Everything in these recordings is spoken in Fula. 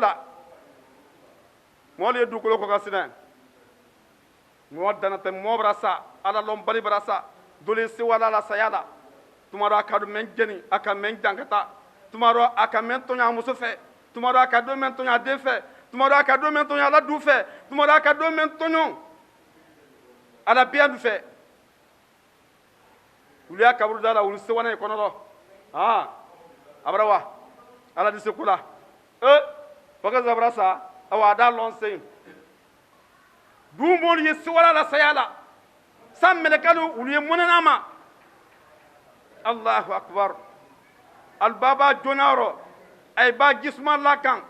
la moli dukolo ko kasina mo danata mo brasa ala lom bali brasa dole si wala la sayala tumaro akadu men jeni aka men jangata tumaro aka men tonya muso fe tumaro aka do men tonya de fe tumaro aka do men tonya la du fe tumaro aka do men tonyo ala biya du fe uliya kaburu dala ul se wana kono do abrawa ala di sekula baka zabrasa awada lonse dumol yeswala la sayala sam melekalu uliye monanama Allahu akbar albaba jonaro ay ba gisma lakan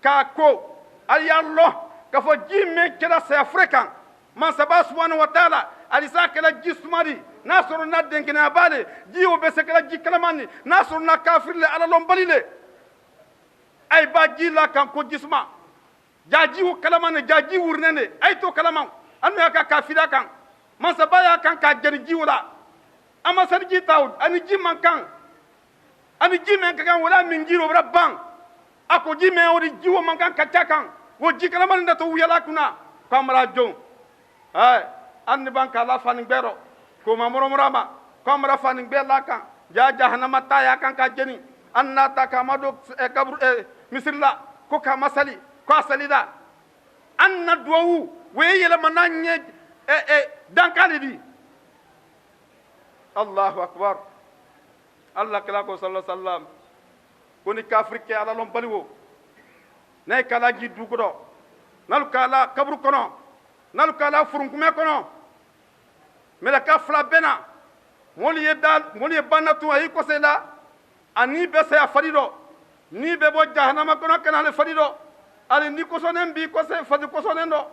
ka ko ali Allah ka fo jimme kala sa afrikan man sabah subhanahu wa ta'ala ali sa kala gismari nasru na denkina bale jiwo be se kala jikalamani nasru na kafir le ala lombalile ay ba jila kan ko gisma jaji wu kalamane jaji wurnene ay to kalaman anno ya ka kafida kan man sabaya kan ka jarji wala ama sarji tawd ani jimman kan ani jimen kan wala min jiro rabban ako jimen wori jiwo man kan kacca kan wo ji kalaman da to wiyala kuna kamara jon ay anni ban kala fani gbero ko mamoro murama kamara fani gbela kan ja jahannama ta ya kan ka jeni anna ta kamado kabru misilla ko ka masali ko asalida anna duwu weyela mananye dankali di Allahu akbar Allah kala ko sallallahu alaihi wasallam koni kafrike ala lon baliwo nay kala ji dugudo nal kala kabru kono nal kala furunkume kono mela ka fla bena moli banatu ay ko sela ani be sa farido ni be bo jahannama kono kana le farido ali ni ko sonen bi ko se fadi ko sonen do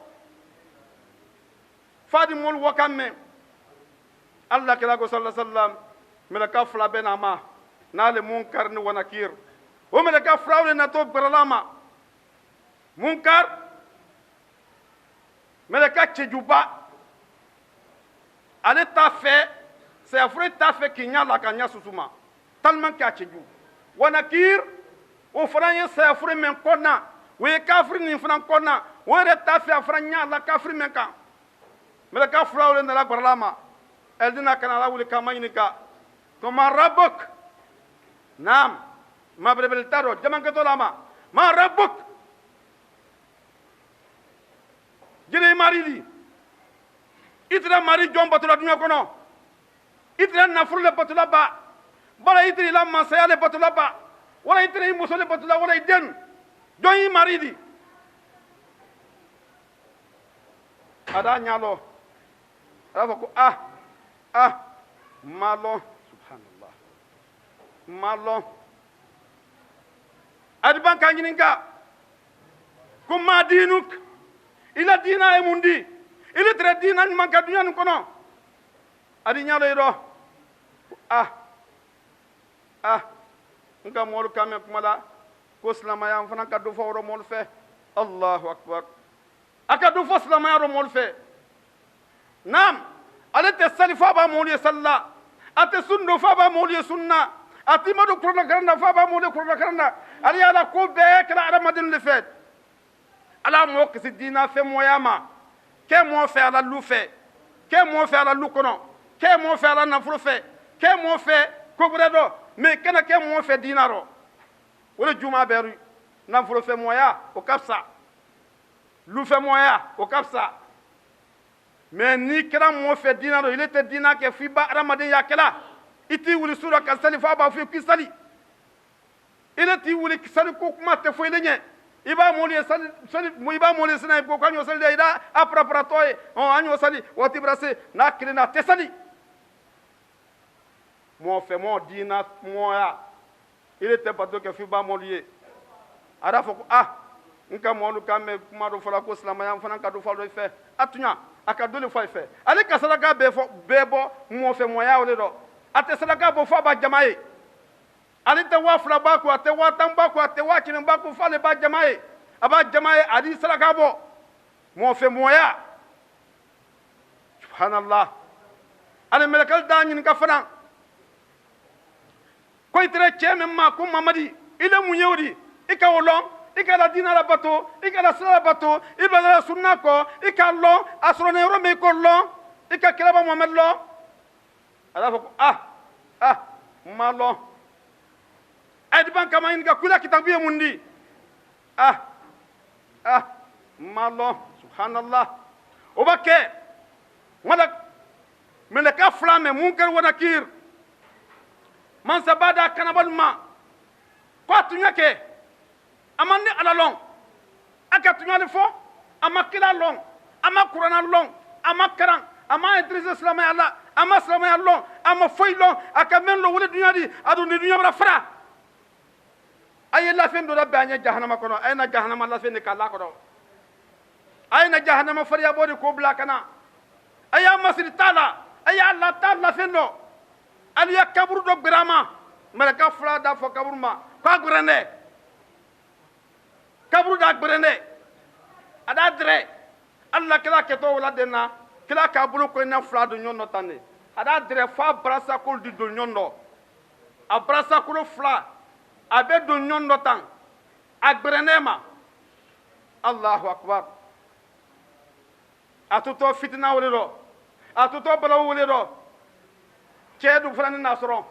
fadi mol wakamme Allah kala ko sallallahu alaihi wasallam mela ka fla bena ma nale munkar ni wanakir o mela ka frawle na to baralama munkar mela ka chejuba ale ta fait c'est afre ta fait kinya la kanya susuma tellement ka cheju wanakir o franye c'est afre men konna we kafir ni fran konna o re ta fait afranya la kafir men kan mela ka frawle na la baralama eldina kana la wuli kamayinika to ma rabbuk nam ma brebel taro jaman ka to lama ma rabbuk jere maridi itra mari jom batula dunya kono itra nafur le batula ba bala itri la masaya le batula ba wala itri muso le batula wala iden doyi maridi ada nyalo ala ko malo subhanallah malo adban kanyininka kuma dinuk ila dina e mundi ila tre dina man ka dunya kono adi nyalo yiro nka molu kame kumala ko slama ya fana ka do fawro mol fe Allahu akbar aka do fo slama ya ro mol fe nam alate salifa ba moli salla ate sunno fa ba moli sunna ati madu kurna karanda fa ba moli kurna karanda ali ala ko be kala ala madin le fet ala mo kisi dina fe moyama ke mo fe ala lu fe ke mo fe ala lu kono ke mo fe ala nafru fe ke mo fe ko bredo me kana ke mo fe dinaro wala juma beru nafru fe moya o kapsa lu fe moya o kapsa mais ni kera mo fe dinaro il était dina ke fi ba ramadan ya kala iti wuli sura ka sali fa ba fi kisali il était wuli kisali ko kuma te fo ilenye iba moli sali iba moli sina ko kanyo sali ida aprapratoi on anyo sali wati brase na kilina te sali mo fe mo dina mo ya il était pas que fi ba moli ara fo nka mo lu kame kuma do fala ko islam ya fana ka do falo fe atunya aka dole fo fe ale ka sadaka bebo mo fe mo ya ole do ate sadaka bo fa ba jamae ali te wa fla ba ko ate wa tan ba ko ate wa kin ba ko fa le ba jamae aba jamae ali sadaka bo mo fe mo ya subhanallah ale melakal danyin ka fana ko itre cheme ma ko mamadi ile mu yewdi ika wolon i ka la diinɛ labato i ka la sira labato i bila la sunna kɔ i k'a lɔn a sɔrɔ nin yɔrɔ min i k'o lɔn i ka kɛlɛba Muhamɛdi lɔn a b'a fɔ ko n m'a lɔn a ye diban kama ɲininka kula kitabu ye mun di n m'a lɔn subhanallah o b'a kɛ mɛlɛkɛ fila mɛ Munkar wa Nakir mansaba d'a kanabali ma ko a tun y'a kɛ a ma ni Ala lɔn a ka tuɲali fɔ a ma kira lɔn a ma kuranɛ lɔn a ma karan a ma intéresser silamɛya la a ma silamɛya lɔn a ma foyi lɔn a ka mɛn lɔn wele duɲa di a dun ni duɲa bɛna fara a ye lafɛn dɔ labɛn an ye jahanama kɔnɔ a ye na jahanama lafɛn de k'a la kɔnɔ a ye na jahanama fariya bɔ de k'o bila ka na a y'a masiri t'a la a y'a la t'a lafɛn dɔ ali ye kaburu dɔ gbɛrɛ a ma mɛlɛkɛ fila d'a fɔ kaburu ma k'a gbɛrɛn dɛ kaburu d'a gbɛrɛn dɛ a d'a dɛrɛ ali la kira kɛtɔ wala den na kira k'a bolo ko ina fila don ɲɔgɔn dɔ tan de a d'a dɛrɛ f'a barasakolo di don ɲɔgɔn dɔ a barasakolo fila a bɛ don ɲɔgɔn dɔ tan a gbɛrɛn dɛ ma Allahu akbar a tutɔ fitina wele dɔ a tutɔ balawu wele dɔ cɛ dun fana ni n'a sɔrɔ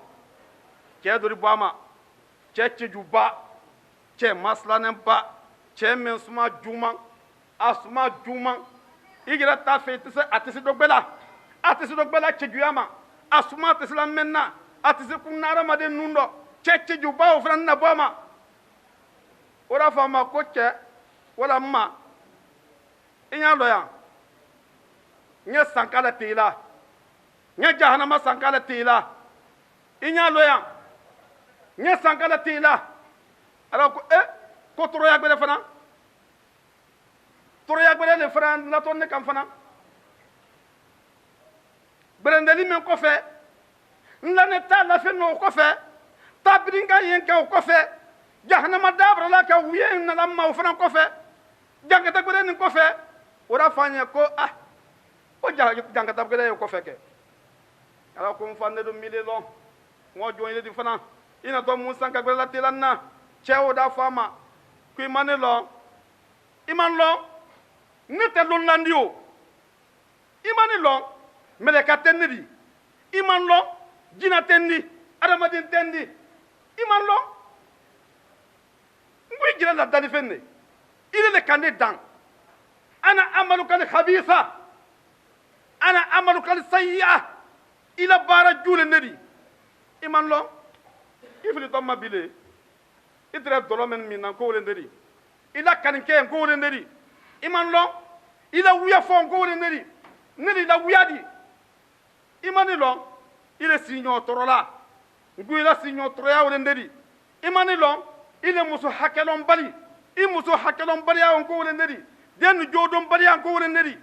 cɛ dɔ de bɔ a ma cɛ cɛjuba cɛ masilanɛba cɛ min suma juguman a suma juguman i yɛrɛ t'a fɛ a tɛ se dɔ gbɛ la a tɛ se dɔ gbɛ la cɛjuya ma a suma tɛ se la mɛn na a tɛ se kunna hadamaden nun dɔ cɛ cɛjuba o fana ni na bɔ a ma o de fɔ a ma ko cɛ wala n ma i y'a dɔn yan n ye san k'ale tɛ i la n ye jahanama san k'ale tɛ i la i y'a dɔn yan n ye san k'ale tɛ i la ala ko ko tɔɔrɔya gbɛrɛ fana tɔɔrɔya gbɛrɛ de fana latɔ ne kan fana gbɛrɛndɛli min kɔfɛ n lamɛn t'a lafɛn n'o kɔfɛ tabiri ka yen kɛ o kɔfɛ jahanama dabarala ka u ye nana ma o fana kɔfɛ jankata gbɛrɛ nin kɔfɛ o da fɔ an ye ko ko jankata gbɛrɛ ye o kɔfɛ kɛ ala ko n fa ne do mile lɔn n ko jɔn ye di fana i na tɔ mun san ka gbɛrɛ la tela n na cɛ o da fɔ a ma ko i ma ne lɔn i ma n lɔn ne tɛ lɔnnilan di o i ma ne lɔn mɛlɛka tɛ ne di i ma n lɔn jinɛ tɛ n di adamaden tɛ n di i ma n lɔn n ko i jira la dannifɛn de i de kan ne dan ana amaluka al-khabisa ana amaluka al-sayyi'a i la baara juulen ne di i ma n lɔn i filitɔ ma bile i tɛrɛ dɔlɔ min na ko wele ne di i la kanikɛ ko wele ne di i ma n lɔn i la wuya fɔ ko wele ne di ne di la wuya di i ma ne lɔn i le siɲɔ tɔɔrɔla n ko i la siɲɔ tɔɔrɔya wele ne di i ma ne lɔn i le muso hakɛlɔnbali i muso hakɛlɔnbaliya ko wele ne di den ni jodɔnbaliya ko wele ne di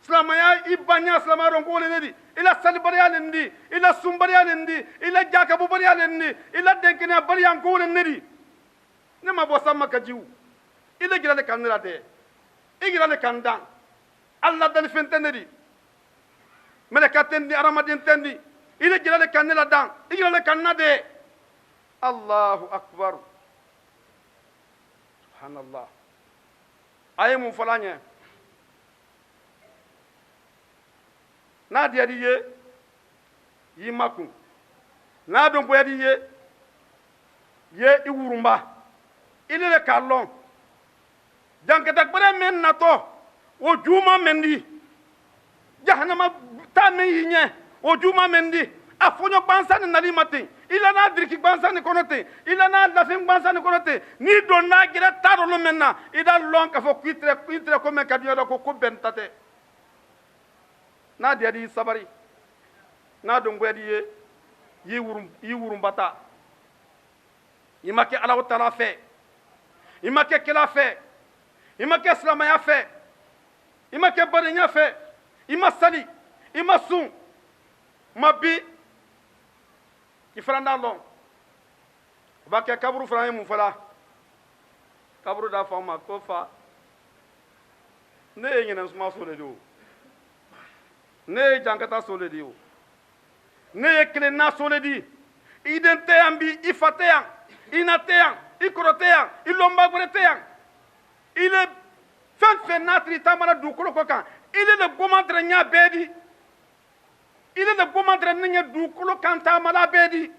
silamɛya i banya silamɛya dɔn ko wele ne di i la salibaliya le di i la sunbaliya le di i la jakabubaliya le di i la denkɛnɛyabaliya ko wele ne di ne ma bɔ sama ka jiw i le gira le kan ne la dɛ i gira le kan dan ala dannifɛn tɛ ne di mɛlɛka tɛ n di adamaden tɛ n di i le gira le kan ne la dan i gira le kan na dɛ Allahu akbar subhanallah a ye mun fɔla an ye n'a diyar'i ye y'i makun n'a dun boyar'i ye ye i wurunba i le k'a lɔn jankata gbɛrɛ min natɔ o juuma min di jahanama ta min y'i ɲɛ o juuma min di a fɔɲɔ gbansa ni nali ma ten i la n'a diriki gbansa ni kɔnɔ ten i la n'a lafin gbansa ni kɔnɔ ten n'i don n'a gɛrɛ t'a dɔn min na i da lɔn k'a fɔ k'i tɛrɛ ko min ka di la ko bɛn ta tɛ n'a diyar'i ye sabari n'a dun goyar'i ye y'i wurunbata i ma kɛ Alahu Taala fɛ i ma kɛ kira fɛ i ma kɛ silamɛya fɛ i ma kɛ badenya fɛ i ma sali i ma sun ma bi i fana n'a lɔn o b'a kɛ kaburu fana ye mun fɔla kaburu d'a fa ma ko fa ne ye ɲinɛsuma so de di o ne ye jankata so de di o ne ye kelenna so de di i den tɛ yan bi i fa tɛ yan i na tɛ yan i kɔrɔ tɛ yan i lɔnba wɛrɛ tɛ yan bɛɛ n'a tiri taamana dugukolo kɔ kan ile le gomantere ɲa bɛɛ di ile le gomantere ne ɲɛ dugukolo kan taamala bɛɛ di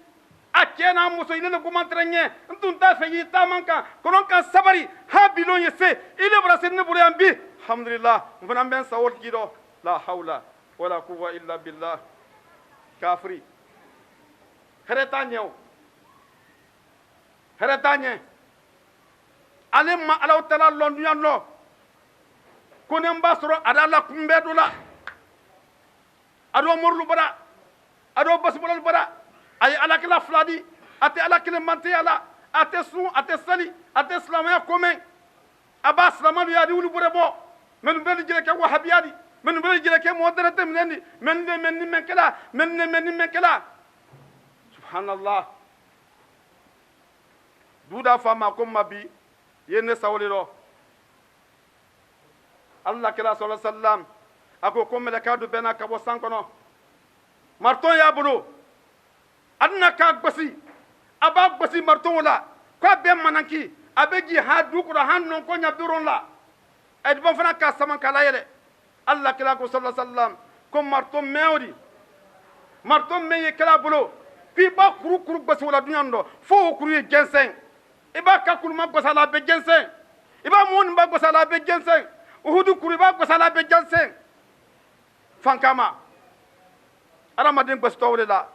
a cɛ n'a muso ile le gomantere ɲɛ n tun t'a fɛ y'i taaman kan kolon kan sabari ha bilon ye se ile bara se ne bolo yan bi alhamdulillah n fana bɛ n sago di dɔ la hawla wala quwwa illa billah kafiri hɛrɛ t'a ɲɛ o hɛrɛ t'a ɲɛ ale ma alaw tala lɔnduya lɔ ko ne b'a sɔrɔ a da la kunbɛn dɔ la a do morulu bara a do basibololu bara a ye alakila fila di a tɛ ala kelen mantiya la a tɛ sun a tɛ seli a tɛ silamɛya komɛn a b'a silamɛya di wuli bɔrɛ bɔ mɛnu bɛ ni jɛlɛ kɛ wahabiya di mɛnu bɛ ni jɛlɛ kɛ mɔgɔ dɛrɛ tɛ minɛ di mɛni mɛ kɛla subhanallah duda fa ma ko ma bi ye ne sawli ro Allah kila sallallahu alaihi wasallam ako ko melaka du bena ka bo sankono marton ya bulu adna ka gosi aba gosi marton wala ko be mananki abeji ha du ko han non ko nya biron la e bon fana ka saman kala yele Allah kila ko sallallahu alaihi wasallam ko marton mewdi marton me ye kala bulu pi ba kuru kuru gosi wala dunyando fo kuru ye gensen iba ka kuluma gosala be gensen iba mun ba gosala be gensen uhudu kuru ba gosala be gensen fankama ala madin gostowle la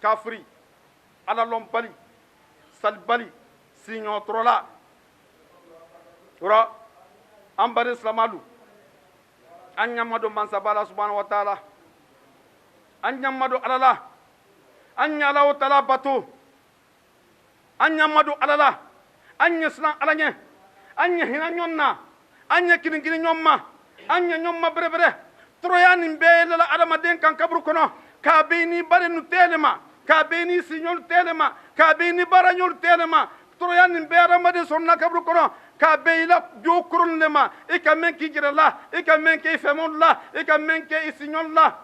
kafri ala lompali salbali sinyo trola ora ambare islamalu anyamado mansabala subhanahu wa ta'ala anyamado alala anyala wa ta'ala batu anyamado alala anya slan alanya anya hina nyonna anya kiringiri nyomma anya nyomma brebere troyani mbele la adamaden kan kabru kono ka beni bare nu telema ka beni signol telema ka beni bara nyol telema troyani mbere made sonna kabru kono ka beila jokurun lema e ka men ki jirala e ka men ki femulla e ka men ki signol la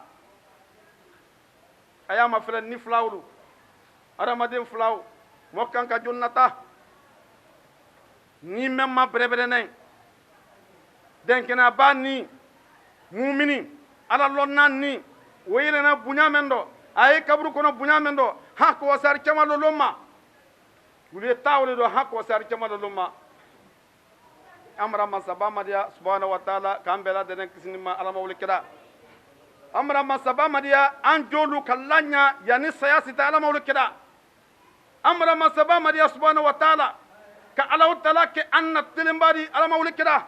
ayama fele ni flawlu adamaden flaw mokan ka jonnata ni memma brebere nay denkena bani mumini ala lonnan ni woyelena bunya mendo ay kabru kono bunya mendo hakko wasar camalo lomma wuli tawle do hakko wasar camalo lomma amra masaba dia subhanahu wa ta'ala kambela denen kisinima ala mawli kida amra masaba dia anjolu kallanya yani sayasi ta ala mawli kida amra masaba dia subhanahu wa ta'ala ka ala ta'ala ke anna tilimbari ala mawli kida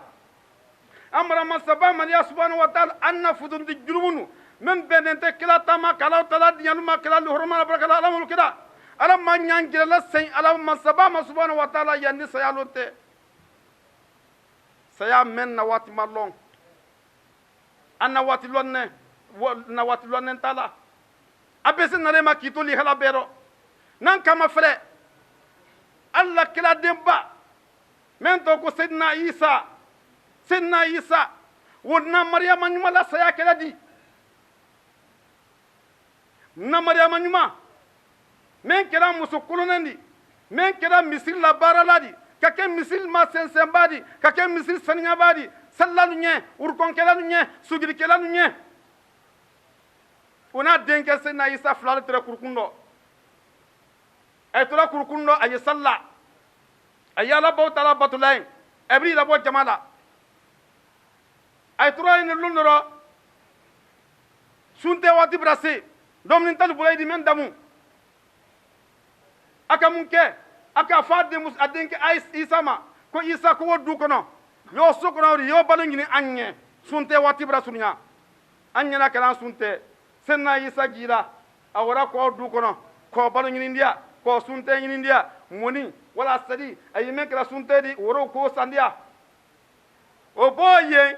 amra masaba ya subhanahu wa ta'ala anna fudun di jurumunu men benente kila tama kala ta'ala diyanuma kala luhurma barakala ala mawli kida ala manyangira la sen ala masaba subhanahu wa ta'ala yani sayalonte saya men na wati malong anna wati lonne na wati lonne tala abese na lema kitoli hala bero nan kama fere alla kila demba men to ko sidna isa wonna maryama nyuma la saya kala di na maryama nyuma men kera musukulunandi men kera misil la baraladi kake misil ma sensen badi kake misil saniya badi sallalu nye urkon kelanu nye sugiri kelanu nye ona denke sena isa flal tere kurkundo ay tora kurkundo ay salla ayala bo tala batulain ebri la bo jamala ay tora ni lundoro sunte wati brase domnin tal bulay di men damu akamunke aka fadde mus adenke ay isama ko isa ko woddu kono yo sokono yo balangini anye sunte wati brasunya anye na kala sunte senna isa jila awara ko woddu kono ko balangini ndia ko sunte ngini ndia moni wala sadi ay men kala sunte di woro ko sandia o boye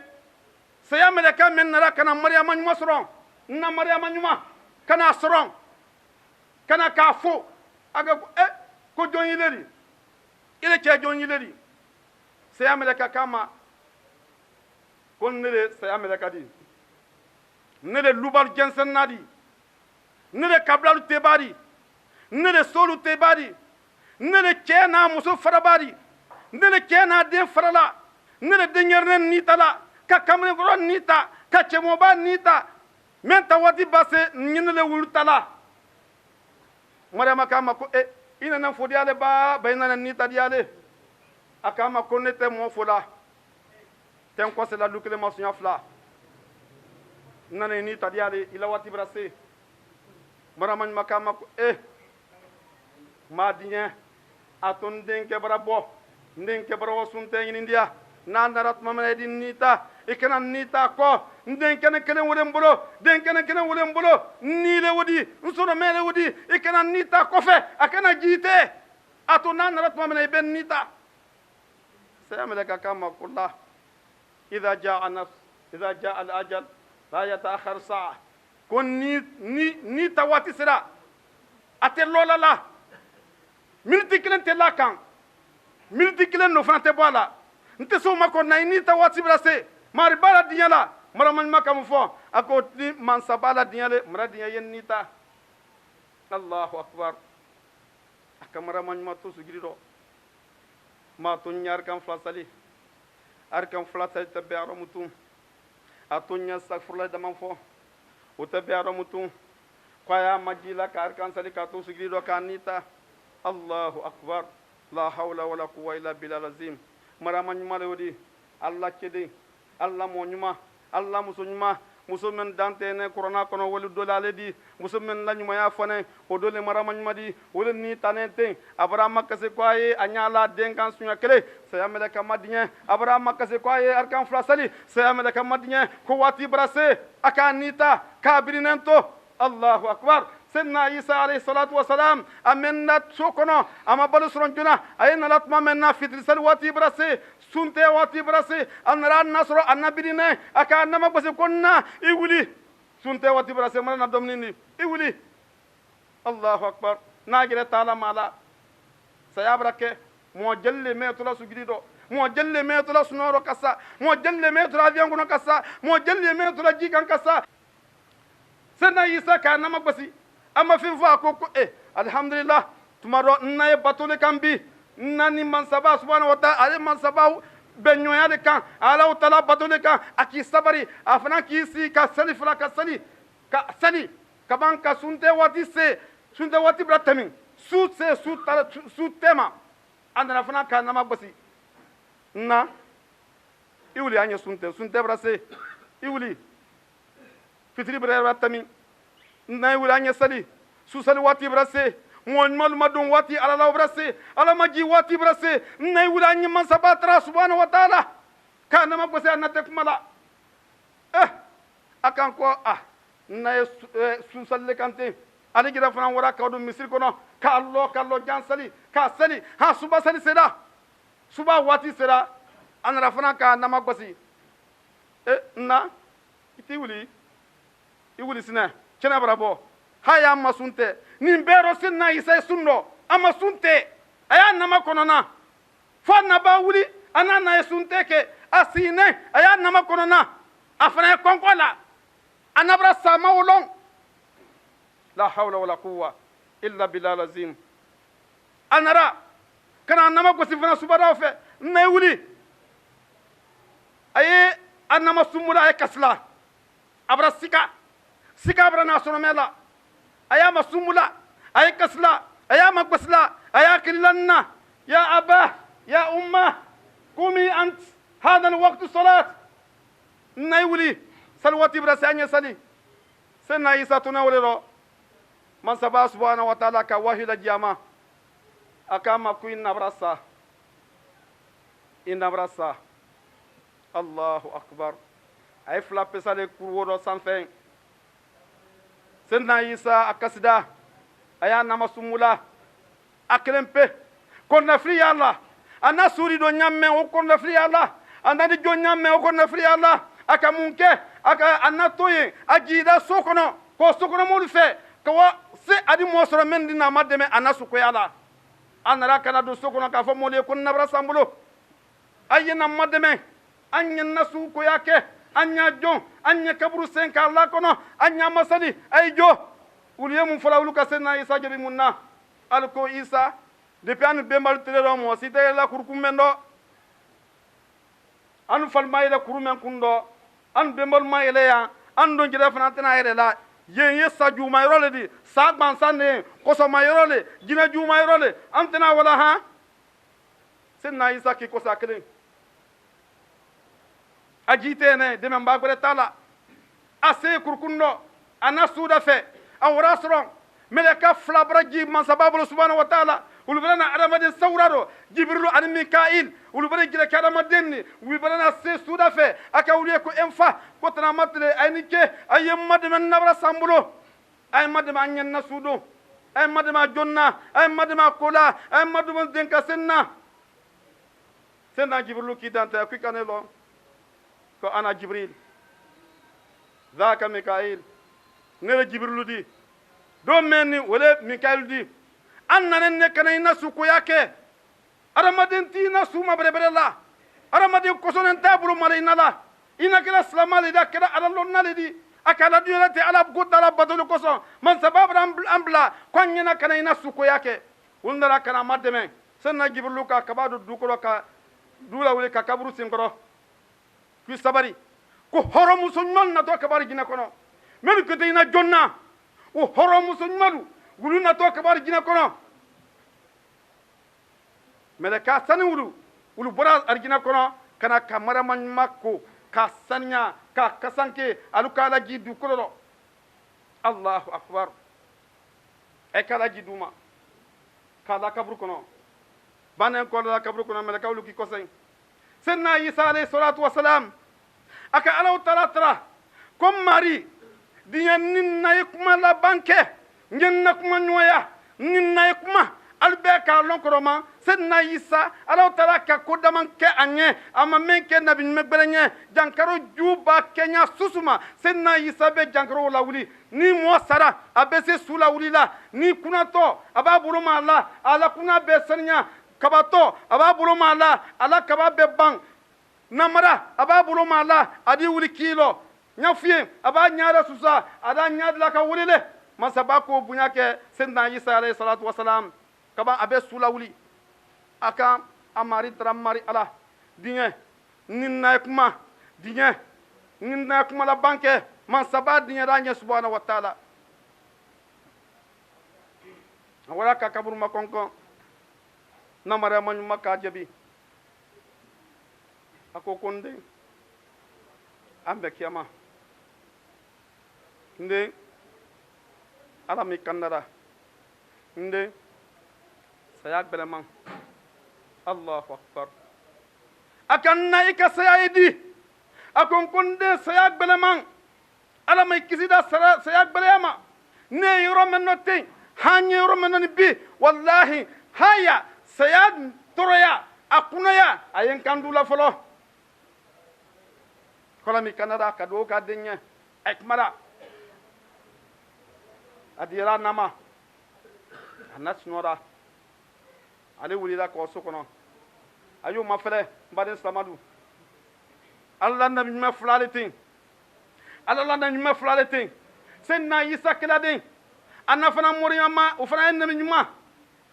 sayamele kam men nara kana maryama nyuma soron na maryama nyuma kana soron kana kafo aga ko jonyileri ile ke jonyileri sayamele ka kama kon nele sayamele ka di nele lubal jensen nadi nele kablalu tebari nele solu tebari nele kena muso farabari nele kena den farala nele denyerne nitala ka kamalenkɔrɔ ni ta ka cɛmɔba ni ta min ta waati ba se ɲinile wulu ta la mariama k'a ma ko i nana fo di ale ba i nana ni ta di ale a k'a ma ko ne tɛ mɔɔ fo la tɛ n kɔsela du kelen ma suɲa fila n nana ni ta di ale i la waati bɛra se mariama ɲuman k'a ma ko maa diɲɛ a to n denkɛ bara bɔ n denkɛ bara wa sun tɛ ɲini diya n'a nana tuma min na i di ni ta i kana ni ta kɔ n denkɛnɛ kelen wele n bolo denkɛnɛ kelen wele n bolo ni le wodi n sɔrɔmɛ le wodi i kana ni ta kɔfɛ a kana jiite a to n'a nana tuma min na i bɛ ni ta saya mɛlɛkɛ k'a ma ko la إذا جاء الأجل لا يتأخر ساعة كون ني تواتي سرا أتلولا لا ملتي كلن تلا كان ملتي كلن نفنا تبالا انت سو ما كون ني تواتي براسي مار بالا ديالا مرا من ما كم فو اكو من سبالا دياله مرا ديا ينيتا الله أكبر أكمرا من ما تو سجريرو ما تنيار كان فلاسالي أركان فلات تبع رمتون أتونيا سافر لا دمان فو وتبع رمتون قيا مجيلا كأركان سالي كاتو سجريرو كانيتا الله أكبر لا حول ولا قوة إلا بالله العظيم مرا من مالودي الله كدي الله مونيما الله مسونيما musomen dantene corona kono wolu dolale di musomen la nyuma ya fane o dole marama nyuma di wolu ni tanente abraham kase kwaye anyala denkan sunya kele sayamele kamadinye abraham kase kwaye arkan flasali sayamele kamadinye ko wati brase akanita kabirinento allahu akbar سيدنا عيسى عليه الصلاة والسلام أمنا تشوكنا أما بلسرون جنا أين لطما منا في تلسل واتي براسي سنتي واتي براسي أن ران نصر أن بدينا أكان ما بس كنا يقولي سنتي واتي براسي مرنا دمني يقولي الله أكبر ناجر تعالى مالا سيابرك موجل ما تلا سجديدو موجل ما تلا سنورو كسا موجل ما تلا فيانغونو كسا موجل ما تلا جيكان كسا سيدنا عيسى كان ما بسي ama fin fa ko alhamdulillah tumaro naye batule kambi nani mansaba subhanahu wa ta'ala ale mansaba benyoya de kan ala utala batule kan aki sabari afana ki si ka sali fala ka sali ka ban ka sunte wati bratamin su tema andana fana ka nama basi na iwli anya sunte brase iwli fitri bratamin na wulanya sali su sali wati brase mon malmadun wati ala la brase ala maji wati brase na wulanya man sabatra subhanahu wa ta'ala kana ma bose anate kumala akan ko na su salle kante ali gira fana wara ka do misir kono ka allo jan sali ka sali ha suba sali seda suba wati seda anara fana ka na ma bose na iti wuli sina kena brabo haya masunte nimbero sinna isa sunno ama sunte aya nama konona fana ba wuli anana sunte ke asine aya nama konona afana konkola anabra sama wolon la hawla wala quwwa illa billah lazim anara kana nama ko sifana subara fe nay wuli aye anama sumula ay kasla abra sika abra na sonomela aya masumula ay kasla aya magbasla aya killanna ya abah ya umma قومي أنت هذا الوقت الصلاة نايولي سلواتي برسانيا سلي سنة عيسى تناولي من سبا سبحانه وتعالى كواهد الجامع أكاما كوين نبرسا إن نبرسا الله أكبر أي فلا بسالي كورو سانفين سنة عيسى أكسدا أيا نما سمولا أكلمبه كنا فري الله ana suri do nyamme o ko na fri Allah ana di do nyamme o ko na fri Allah aka munke aka anatoye ajida sokono ko sokono mo fe ko se adi mo soro men dina mademe anasu ko yala anara kana do sokono ka fo mo le ko na bra sambulo ayena mademe anya nasu ko yake anya jon anya kabru sen ka Allah kono anya masali ay jo uliye mun fala uluka senna isa jabi munna alko isa depuis anu bembalu tele do mo site la kurkum mendo an falma yele kurumen kundo an bembal ma yele ya an don jira fana tana yele la ye sa juma yorole di sa gban sanne koso ma yorole jina juma yorole an tana wala ha senna isa ki kosa kelen ajite ne de men bagbere tala ase kurkundo ana suda fe awra soro meleka flabra ji man sababu subhanahu wa ta'ala ulbana aramadin sawraro jibril an mikail ulbana jira karamadin ulbana se suda fe aka uliye ko enfa ko tana matle aynike ayem madman nabra sambulo ay madma nyen sudo ay madma jonna ay madma kola ay madma denka senna jibril ki danta ko kanelo ko ana jibril ذاك ميكائيل نرى جبريل دي دو مني ولا ميكائيل دي أننا نكنا نسوكو ياكي أرمدين تي نسو ما بربر الله أرمدين كسون انتابلو مالينا لا إنا كلا سلام علي دا كلا على اللون لدي أكلا ديونتي على بقود على بدلو كسون من سبب أمبلا كون ينا كنا نسوكو ياكي ونرى كنا مدمين سنة جبريل كا كبادو دوكرو كا دولا ولي كا كبرو سنكرو كي سبري ko horo musulman na to kabari gina kono men ko ina jonna o horo musulman wulu na to kabari gina kono melaka sani wulu bora argina kono kana kamara man makko ka sanya ka kasanke alukala gidu koloro Allahu akbar e kala giduma kala kabru kono banen ko la kabru kono melaka wulu ki kosen senna isa alayhi salatu wassalam aka alaw tara comme mari dinya ninna yekuma la banque ngenna kuma nyoya ninna yekuma albe ka lonkoroma senna isa alaw tara ka kodaman ke anye ama menke nabi megbelenye jankaro juba kenya susuma senna isa be jankaro la wuli ni mo sara abese sula wuli la ni kunato ababulu mala ala kuna be senya kabato ababulu mala ala kababe bang namara aba bulu mala adi wuli kilo nyafie aba nyaara susa ada nyaadla ka wulile masaba ko bunyake senna isa alayhi salatu wasalam kaba abe sula wuli aka amari tramari ala dinye ninna kuma dinye ninna kuma la banke masaba dinye ranya subhanahu wa ta'ala wala ka kaburu makonko namara man makka jabi ako konde ambe kiyama nde ala mi kandara nde sayak beleman Allahu akbar akanna ika sayidi akon konde sayak beleman ala mi kisida sayak belema ne yoro menote hanye yoro menoni bi wallahi haya sayad toroya akunaya ayen kandula folo kola mi kanada kado ka denya ekmara adira nama anas nora ale wulila ko sokono ayo mafele mbade samadu alla na mi maflaletin alla na mi maflaletin senna isa kiladin anna fana moriyama o fana en mi nyuma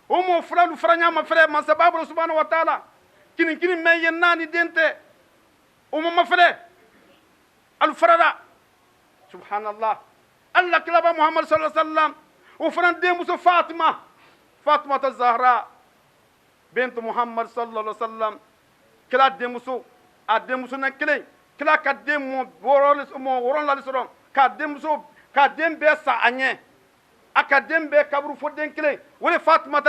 o mo flalu franya ma frère man sababu subhanahu wa ta'ala kini me yenani dente o mo mafele الفردا سبحان الله الله كلابا محمد صلى الله عليه وسلم وفران ديموس فاطمة الزهراء بنت محمد صلى الله عليه وسلم كلا ديموس نكلي كلا كديم ورون لا لسرون كديم بيسا اني akadem be kabru fodden kile wala fatima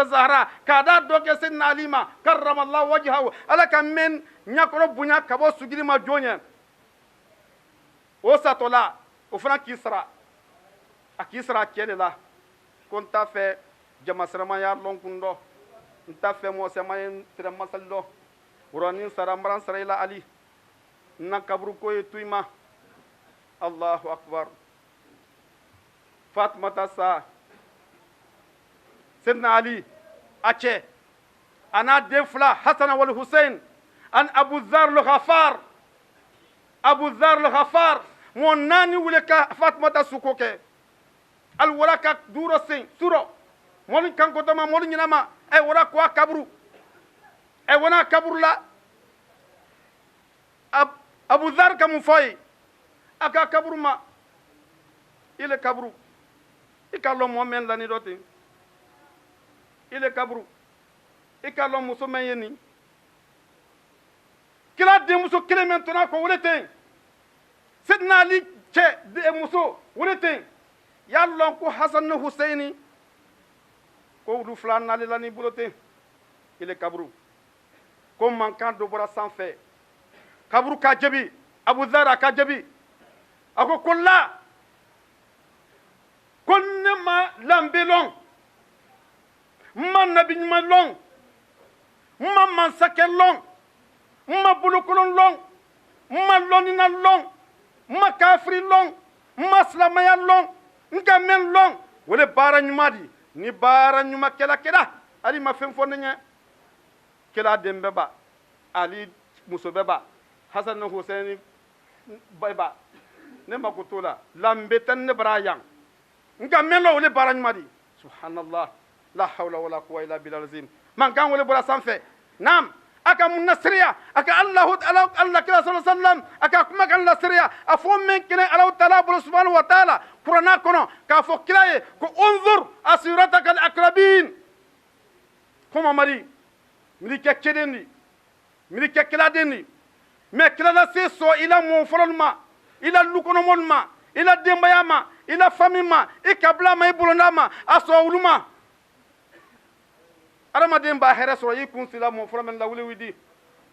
zahra kada doke sen alima karramallahu wajhahu alaka men nyakoro bunya kabo sugiri ma jonya o satola o fana kisra kele la konta fe jamasrama ya lonkundo nta fe mo se mayen tira masaldo wuranin sarambaran sarayla ali na kabru ko tuima Allahu akbar Fatima tasa Sayyidina Ali ache ana defla Hasan wal Hussein an Abu Dharr al-Ghafar mon nani wuleka Fatima tasukoke al walaka duro sin suro mon kanko tama mon nyinama ay wala ko kabru ay wana kabru la Abu Dhar ka mun fɔ ye a ka kaburu ma ile kaburu i ka lɔn mɔgɔ mɛn lani dɔ ten ile kaburu i ka lɔn muso mɛn ye nin kira denmuso kelen mɛn tora ko wele ten Sidina Ali cɛ muso wele ten y'a lɔn ko Hasan ni Hussein ko olu fila nalela n'i bolo ten ile kaburu ko mankan dɔ bɔra sanfɛ kaburu ka jaabi Abu Dhar a ka jaabi a ko la ko ne ma danbe lɔn n ma nabi ɲuman lɔn n ma mansakɛ lɔn n ma bolokolon lɔn n ma lɔnina lɔn n ma kafiri lɔn n ma silamɛya lɔn n ka mɛn lɔn o de baara ɲuman di ni baara ɲuman kɛla ali ma fɛn fɔ ne ɲɛ kɛla den bɛɛ ba ali muso bɛɛ ba Hasan ni Hussein bɛɛ ba ne ma ko t'o la danbe tɛ ne bara yan n ka mɛn lɔn o de baara ɲuman di subhanallah la hawla wala quwwata illa billahi azim mankan wele bɔra sanfɛ naam aka mun nasiriya aka Allah kira sallallahu alaihi wasallam aka kuma kan nasiriya a fɔ min kelen Allah taala bolo subhanahu wa taala Qur'ana kɔnɔ k'a fɔ kira ye ko unzur asirataka al-aqrabin ko Mamadi miri kɛ kelen di miri kɛ kiladen di mais kila la se sɔn i la mɔn fɔlɔ ma i la dukɔnɔmɔlu ma i la denbaya ma i la famille ma i kabila ma i bolonda ma a sɔn olu ma adamaden b'a hɛrɛ sɔrɔ i kun sila mɔn fɔlɔ min la wuli widi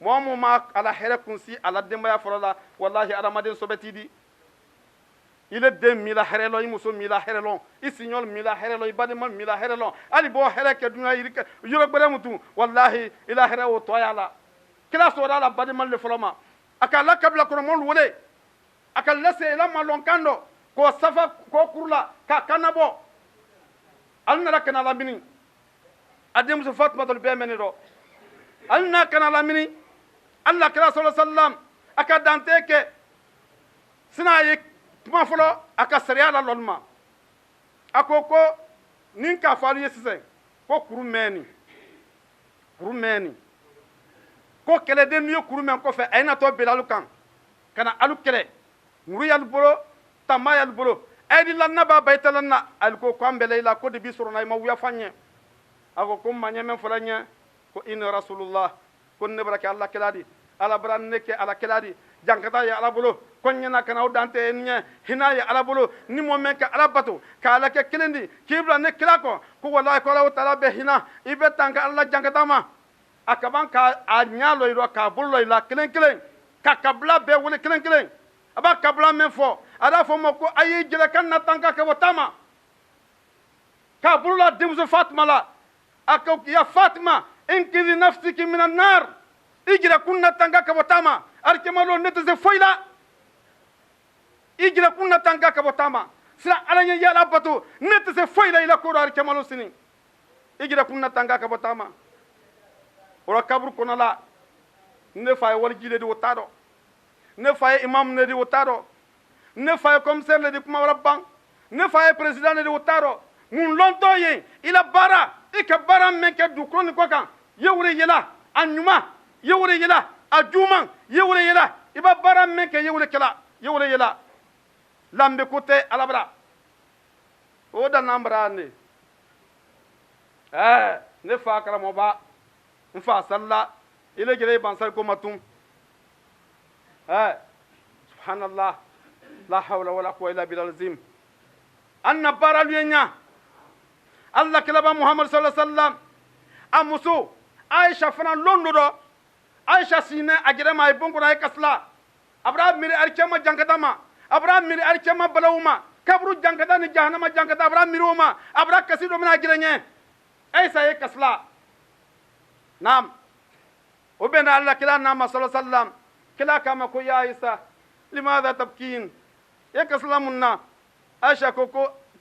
mɔgɔ min ma ala hɛrɛ kun si a la denbaya fɔlɔ la wallahi adamaden sɔbɛ t'i di i le den m'i la hɛrɛ lɔ i muso m'i la hɛrɛ lɔ i siɲɔli m'i la hɛrɛ lɔ i badenma m'i la hɛrɛ lɔ hali bɔ hɛrɛ kɛ dunuya yɔrɔ gbɛrɛ mun tun wallahi i la hɛrɛ o tɔ y'a la kila sɔrɔ a la badenma le fɔlɔ ma a ka la kabila kɔnɔmɔlu wele a ka lase i la malɔn kan dɔ k'o safa k'o kuru la k'a kanna bɔ ale nana kana lamini a denmuso Fatumata bɛɛ mɛnni dɔ ale n'a kana lamini Allah kira sallallahu alaihi wasallam a ka dante kɛ sina a ye kuma fɔlɔ a ka sariya la lɔli ma a ko nin k'a fɔ alu ye sisan ko kuru mɛnni ko kɛlɛden n'u ye kuru mɛn kɔfɛ a ye na tɔ bɛlɛ alu kan ka na alu kɛlɛ muru y'alu bolo tama y'alu bolo a ye di lanna b'a ba i tɛ lanna alu ko an bɛlɛ i la ko de bi sɔrɔ na i ma wuya fa ɲɛ a ko ma ɲɛ mɛn fɔla ɲɛ ko inni rasulullah ko ne bara kɛ ala kɛla di ala bara ne kɛ ala kɛla di jankata ye ala bolo ko ɲɛna kana o dante ɲɛ hinɛ ye ala bolo ni mɔ mɛn kɛ ala bato ka ala kɛ kelen di k'i bila ne kira kɔ ko wallahi ko ala taala bɛ hinɛ i bɛ tan ka ala jankata ma a ka ban ka a ɲa lɔ i la k'a bolo lɔ i la kelen kelen ka kabila bɛɛ wele kelen kelen a b'a kabila min fɔ a b'a fɔ ma ko a y'i jɛlɛ ka na tan ka kɛ bɔ taama k'a bolo la denmuso Fatima la a ko ya Fatima inkiri nafsiki min an-nar i jira kunna tanga ka bɔ taama arikemalo ne tɛ se foyi la i jira kunna tanga ka bɔ taama sira ala ɲɛ yala bato ne tɛ se foyi la i la ko dɔ arikemalo sini i jira kunna tanga ka bɔ taama o la kaburu kɔnɔ la ne fa ye waliji le di o t'a dɔn ne fa ye imam le di o t'a dɔn ne fa ye commissaire le di kuma wɛrɛ ban ne fa ye président le di o t'a dɔn mun lɔntɔ ye i la baara i ka baara min kɛ dugukolo nin kɔ kan ye o de yela a ɲuman ye o de yela a juguman ye o de yela i b'a baara min kɛ ye o de kɛla ye o de yela lambe ko tɛ ala bara o danna an bara ne ne fa karamɔgɔba n fa salila i le jɛlɛ i bansari ko ma tun subhanallah la hawla wala quwwata illa billahi azim an na baara lu ye ɲa Allah kilaba Muhammad sallallahu alaihi wasallam a muso Aisha fana londo do Aisha sine a gɛrɛ ma a ye bon kɔnɔ a ye kasila a bɔra miiri alikiyama jankata ma a bɔra miiri alikiyama balawu ma kaburu jankata ni jahanama jankata a bɔra miiri o ma a bɔra kasi dɔ mina a gɛrɛ ɲɛ Aisha ye kasila naam o bɛnna Allah kila nama sallallahu alaihi wasallam kila kama ko ya Aisha limadha tabkin ye kasila mun na Aisha ko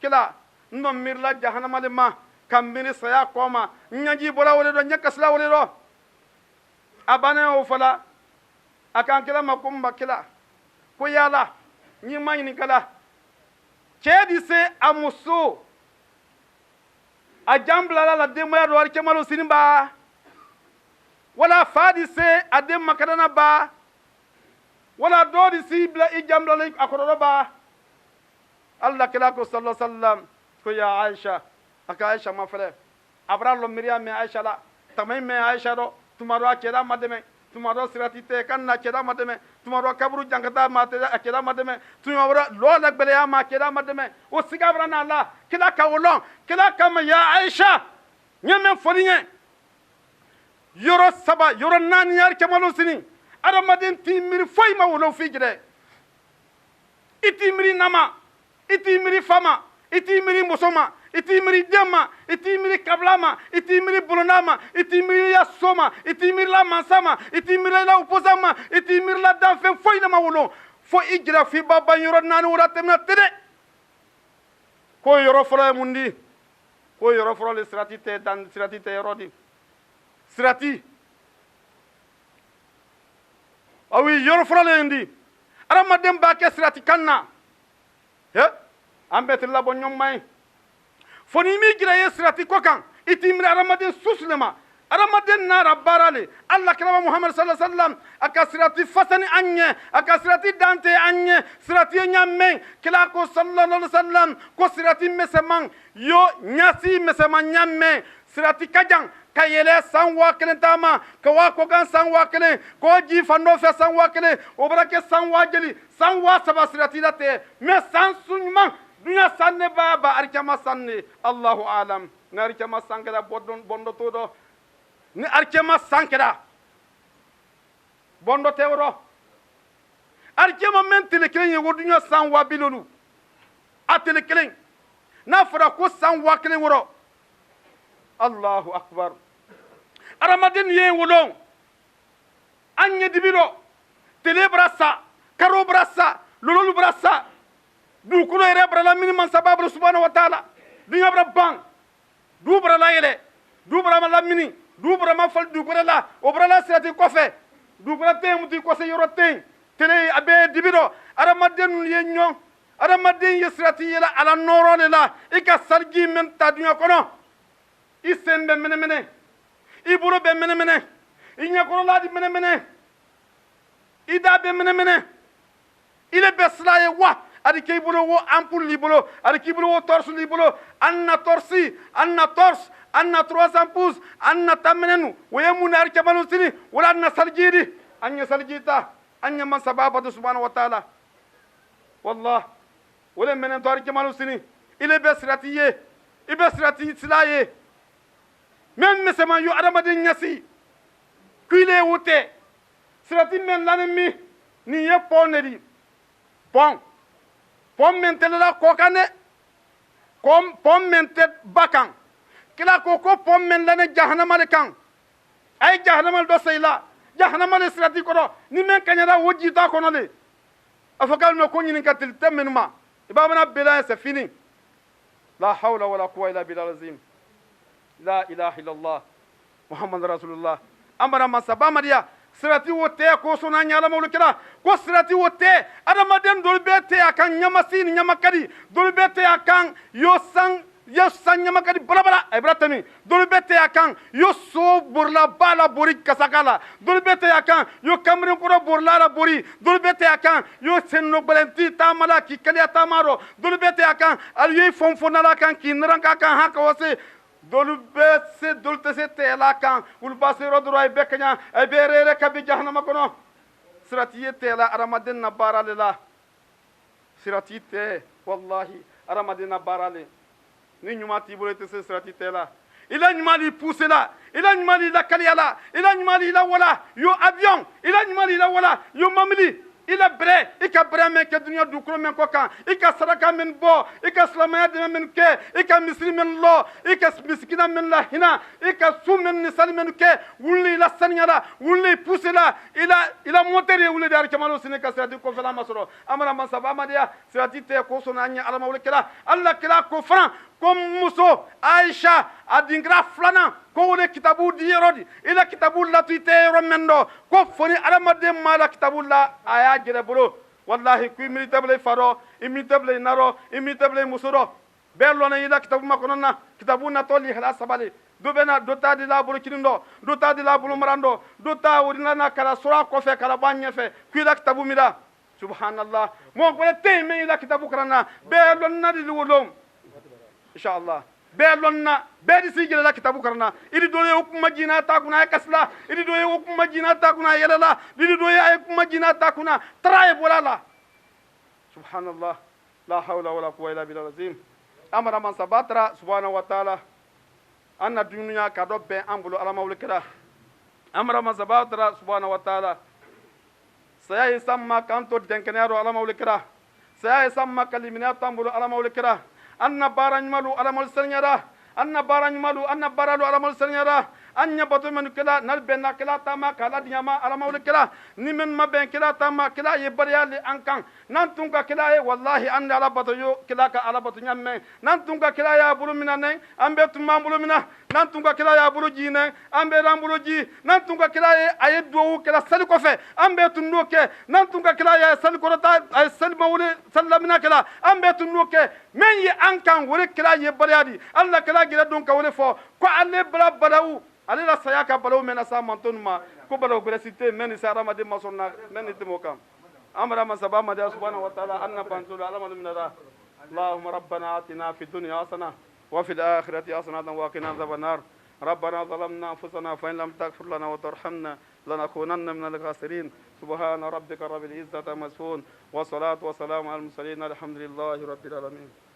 kila ndo mirla jahannama le ma kambini saya koma nyaji bola wole do nyaka sala wole do abane o fala akan kila makumba kila ko yala nyi manyini kala cedi se amuso a jambla la demaya do ar kemalo sinimba wala fadi se adem makadana ba di si bila i jamla a kɔrɔba alla kila ko sallallahu alaihi wasallam ko ya aisha aka aisha ma fɛlɛ abra lo miriya me aisha la tamai me aisha do tumaro a kɛra mademe tumaro sirati te kan na kɛra mademe tumaro kaburu jangata ma te a kɛra mademe tumaro lo la gbeleya ma kɛra mademe o sigabra na la kila ka wolon kila kama ya aisha nyame foliɲɛ yɔrɔ saba yɔrɔ naani yari kɛmalo sini adamaden t'i miiri foyi ma wolo fi jɛrɛ i t'i miiri nama i t'i miiri fa ma i t'i miiri muso ma i t'i miiri den ma i t'i miiri kabila ma i t'i miiri bolonda ma i t'i miiri la so ma i t'i miiri la mansa ma i t'i miiri la opposan ma i t'i miiri la danfɛn foyi ma wolo fo i jɛrɛ f'i ba ban yɔrɔ naani wora tɛmɛna te dɛ k'o yɔrɔ fɔlɔ ye mun di k'o yɔrɔ fɔlɔ le sirati tɛ yɔrɔ di sirati awi yɔrɔ fɔlɔ le ye di adamaden b'a kɛ sirati kan na an bɛɛ tɛ labɔ ɲɔgɔn ye fo ni m'i jira ye sirati ko kan i t'i miiri adamaden susu le ma adamaden nara baara le alla kiraba muhammad sallallahu alaihi wasallam a ka sirati fasani an ɲɛ a ka sirati dante an ɲɛ sirati ye ɲamɛn kila ko sallallahu alaihi wasallam ko sirati misɛman yo ɲasi misɛman ɲamɛn sirati ka jan ka yɛlɛ san 1000 taama ka waa kokan san 1000 k'o ji fan dɔ fɛ san 1000 o bɛra kɛ san 1000 san 3000 sirati la tɛ mais san suɲuman dunya san ne b'a ba arikama san ne allahu alam ni arikama san kɛra bɔndɔ to dɔ ni arikama san kɛra bɔndɔ tɛ wɔrɔ arikama min tele kelen ye o dunya san 5000 a tele kelen n'a fɔra ko san 1000 wɔrɔ allahu akbar adamaden ye wolon an ɲɛ dibi dɔ tele bara sa karo bara sa lololu bara sa dugukolo yɛrɛ barala mini mansaba bolo subhanahu wa taala dunya bara ban du bara la yɛlɛ du bara la mini du bara ma fal dugukolo la o bara la sirati kɔfɛ dugukolo tɛ mutu kɔsɛ yɔrɔ tɛ tele a bɛ dibi dɔ adamaden ye ɲɔn adamaden ye sirati yɛlɛ ala nɔrɔ de la i ka sariji min ta dunya kɔnɔ i sen bɛ mɛnɛmɛnɛ i bolo bɛ mɛnɛmɛnɛ i ɲɛkɔrɔla di mɛnɛmɛnɛ i da bɛ mɛnɛmɛnɛ i le bɛ sira ye wa adi k'i bolo wo ampoule l'i bolo adi k'i bolo wo torche l'i bolo an na torche an na torche an na 300 pouces an na tamɛnɛnu o ye mun ari cɛmanu sini wala an na saliji di an ye saliji ta an ye mansaba batu subhanahu wa taala wallah wala mɛnɛ to ari cɛmanu sini i le bɛ sirati ye i bɛ sirati sila ye même misɛman yo adamaden ɲɛsi kuile wute sirati men lani mi ni ye pɔn ne di pɔn men tɛ la kɔ kan dɛ pɔn men tɛ ba kan kila ko pɔn men lani jahanama de kan a ye jahanama dɔ se i la jahanama de sirati kɔrɔ ni men kaɲɛra o jita kɔnɔ de a fɔ k'ale ko ɲininka tili tɛ minnu ma i b'a mana bela ye c'est fini la hawla wala quwwata illa billah azim la ilaha illallah muhammad rasulullah amara masaba mariya sirati wo tɛ ko sona ɲalamawolu kɛra ko sirati wo tɛ adamaden dolu bɛ tɛ a kan ɲamasi ni ɲamakadi dolu bɛ tɛ a kan yo san ɲamakadi balabala a bɛra tɛmi dolu bɛ tɛ a kan yo so borila ba la bori kasaka la dolu bɛ tɛ a kan yo kamirenkɔrɔ borila la bori dolu bɛ tɛ a kan yo sennɔgbɛlɛnti taama la k'i kaliya taama rɔ dolu bɛ tɛ a kan ali ye fɔnfɔnna la kan k'i naranka kan han ka wase dolu tɛ se tɛɛla kan olu ba se yɔrɔ dɔrɔn a bɛɛ kaɲa a bɛ yɛrɛ kabi jahanama kɔnɔ sirati ye tɛɛla adamaden na baara le la sirati tɛ wallahi adamaden na baara le ni ɲuman t'i bolo i tɛ se sirati tɛɛla i la ɲuman l'i poussé la i la ɲuman l'i lakaliya la i la ɲuman l'i lawala yo avion i la ɲuman l'i lawala yo mobili i la bɛrɛ i ka bɛrɛ min kɛ duniya dugukolo min kɔ kan i ka saraka min bɔ i ka silamɛya dɛmɛ min kɛ i ka misiri min lɔ i ka misikina min lahinɛ i ka su min ni sali min kɛ wulili i la saniya la wulili i poussé la i la moteur ye wuli de arikɛmalo sini ka sirati kɔfɛla ma sɔrɔ amara masaba amadiya sirati tɛ ko sɔnna an ɲɛ alamawuli kɛra alla kɛra ko fana ko muso aisha a dinkira filanan ko o de kitabu di yɔrɔ di i la kitabu latu i tɛ yɔrɔ min dɔ ko foni adamaden ma la kitabu la a y'a jɛrɛ bolo wallahi ko i miiri tɛ bila i fa rɔ i miiri tɛ bila i na rɔ i miiri tɛ bila i muso rɔ bɛɛ lɔnna i la kitabu makɔnɔ na kitabu natɔ lihala sabali do bɛ na do ta di la bolo kinin dɔ do ta di la bolo maran dɔ do ta o di la na kala sɔrɔ a kɔfɛ kala bɔ a ɲɛfɛ ko i la kitabu min la subhanallah mo ko te me la kitabu karana be lonna di wolom inshallah be lonna be di sigila la kitabu karana idi do yo kuma jina ta kuna kasla idi do yo kuma jina ta kuna yelala idi do yo kuma jina ta kuna traye bolala subhanallah la hawla wala quwwata illa billah azim amara man sabatra subhanahu wa ta'ala anna dunya ka do be ambulo alama wul kira amara man sabatra subhanahu wa ta'ala saya samma kanto denkenero alama wul kira saya samma kalimina tambulo alama wul kira anna baran malu alama wul sanyara anna baran malu anna baralu alama wul sanyara anya batu man kila nal benna kila tama kala diama alama wul kila ni men ma ben kila tama kila ye bariyali ankan nan tunka kila ye wallahi anda ala batu yo kila ka ala batu nyamme nan tunka kila ya bulu minane ambe tumma bulu mina nan tunka kila ya bulu jine ambe ran bulu ji nan tunka kila ye aye do kila sali ko fe ambe tunno ke nan tunka kila ya sali ko ta ay sali mawle sallamina kila ambe tunno ke men ye ankan wure kila ye bariyadi alla kila gira don ka wole fo ko alle bala balawu ale la saya ka balaw mena sa mantonuma ko balaw beresite men sa ramade masonna men timokam amra masaba ma subhanahu wa ta'ala anna bantul alama minara allahumma rabbana atina fid dunya hasana wa fil akhirati hasanatan wa qina adhaban nar ربنا ظلمنا انفسنا فان لم تغفر لنا وترحمنا لنكونن من الخاسرين سبحان ربك رب العزه عما يصفون والصلاه والسلام على المرسلين الحمد لله رب العالمين